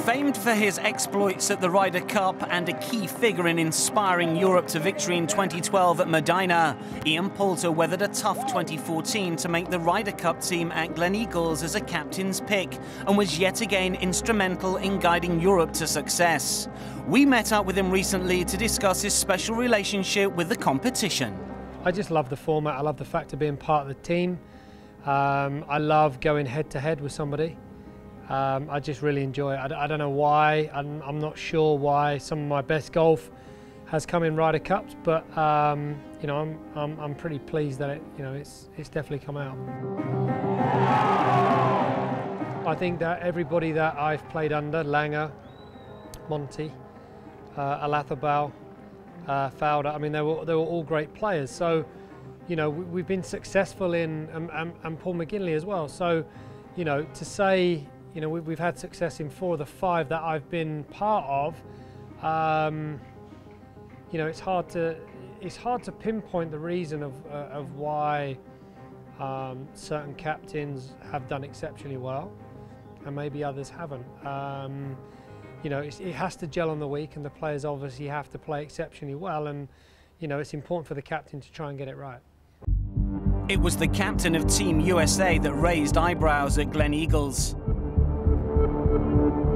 Famed for his exploits at the Ryder Cup and a key figure in inspiring Europe to victory in 2012 at Medina, Ian Poulter weathered a tough 2014 to make the Ryder Cup team at Gleneagles as a captain's pick and was yet again instrumental in guiding Europe to success. We met up with him recently to discuss his special relationship with the competition. I just love the format. I love the fact of being part of the team. I love going head-to-head with somebody. I just really enjoy it. I don't know why. I'm not sure why some of my best golf has come in Ryder Cups, but you know, I'm pretty pleased that it's definitely come out. I think that everybody that I've played under, Langer, Monty, Alathabal, Fowler, I mean, they were all great players. So, you know, we've been successful in, and Paul McGinley as well. So, you know, to say, you know, we've had success in 4 of the 5 that I've been part of. You know, it's hard to pinpoint the reason of why certain captains have done exceptionally well, and maybe others haven't. You know, it has to gel on the week, and the players obviously have to play exceptionally well, and you know, it's important for the captain to try and get it right. It was the captain of Team USA that raised eyebrows at Gleneagles.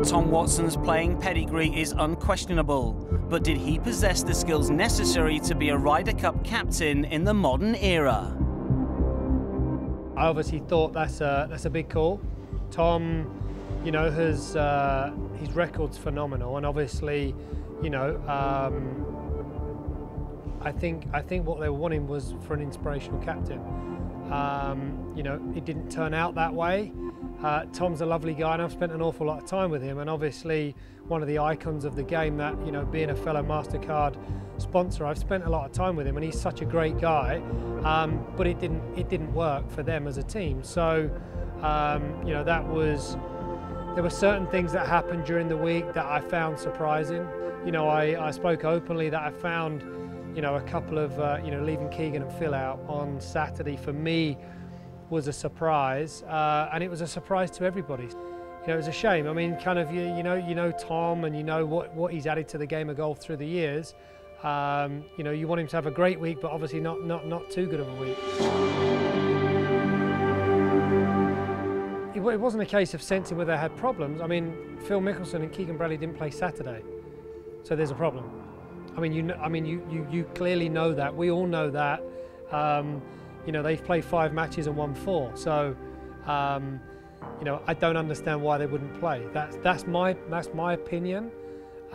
Tom Watson's playing pedigree is unquestionable, but did he possess the skills necessary to be a Ryder Cup captain in the modern era? I obviously thought that's a big call. Tom, you know, his record's phenomenal, and obviously, you know, I think what they were wanting was for an inspirational captain. You know, it didn't turn out that way. Tom's a lovely guy, and I've spent an awful lot of time with him, and obviously one of the icons of the game that, you know, being a fellow MasterCard sponsor, I've spent a lot of time with him, and he's such a great guy, but it didn't work for them as a team. So, you know, there were certain things that happened during the week that I found surprising. You know, I spoke openly that I found, you know, a couple of, you know, leaving Keegan and Phil out on Saturday for me was a surprise, and it was a surprise to everybody. You know, it was a shame. I mean, kind of, you know Tom, and you know what he's added to the game of golf through the years. You know, you want him to have a great week, but obviously not too good of a week. It wasn't a case of sensing whether they had problems. I mean, Phil Mickelson and Keegan Bradley didn't play Saturday, so there's a problem. I mean, you clearly know that. We all know that. You know, they've played 5 matches and won 4. So, you know, I don't understand why they wouldn't play. That's my opinion.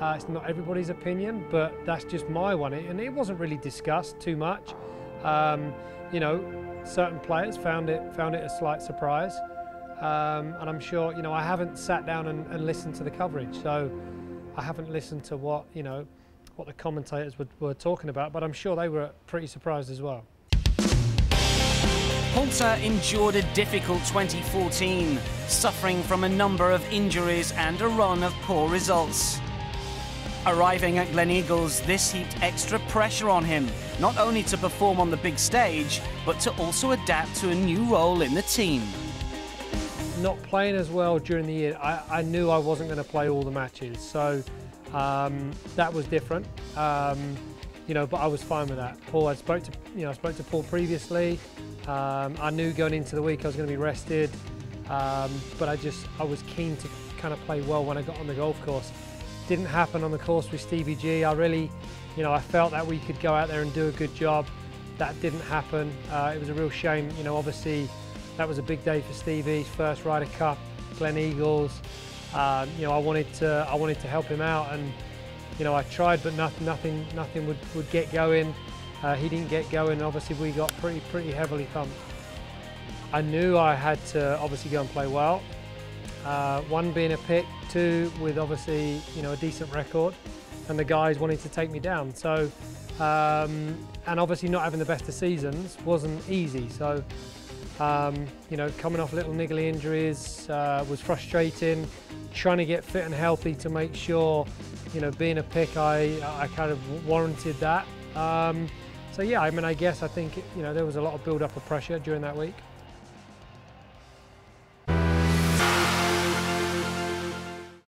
It's not everybody's opinion, but that's just my one. And it wasn't really discussed too much. You know, certain players found it a slight surprise, and I'm sure, you know, I haven't sat down and listened to the coverage, so I haven't listened to what the commentators were talking about, but I'm sure they were pretty surprised as well. Poulter endured a difficult 2014, suffering from a number of injuries and a run of poor results. Arriving at Gleneagles, this heaped extra pressure on him, not only to perform on the big stage, but to also adapt to a new role in the team. Not playing as well during the year, I knew I wasn't going to play all the matches, so that was different. You know, but I was fine with that. Paul, I spoke to Paul previously. I knew going into the week I was going to be rested, but I was keen to kind of play well when I got on the golf course. Didn't happen on the course with Stevie G. I really, you know, I felt that we could go out there and do a good job. That didn't happen. It was a real shame. You know, obviously that was a big day for Stevie's first Ryder Cup, Gleneagles. You know, I wanted to help him out, and you know, I tried, but nothing would get going. He didn't get going. Obviously, we got pretty heavily thumped. I knew I had to obviously go and play well. 1 being a pick, 2 with obviously, you know, a decent record, and the guys wanting to take me down. So, and obviously not having the best of seasons wasn't easy. So, you know, coming off little niggly injuries was frustrating. Trying to get fit and healthy to make sure, you know, being a pick, I kind of warranted that. So yeah, I mean, I think, you know, there was a lot of build-up of pressure during that week.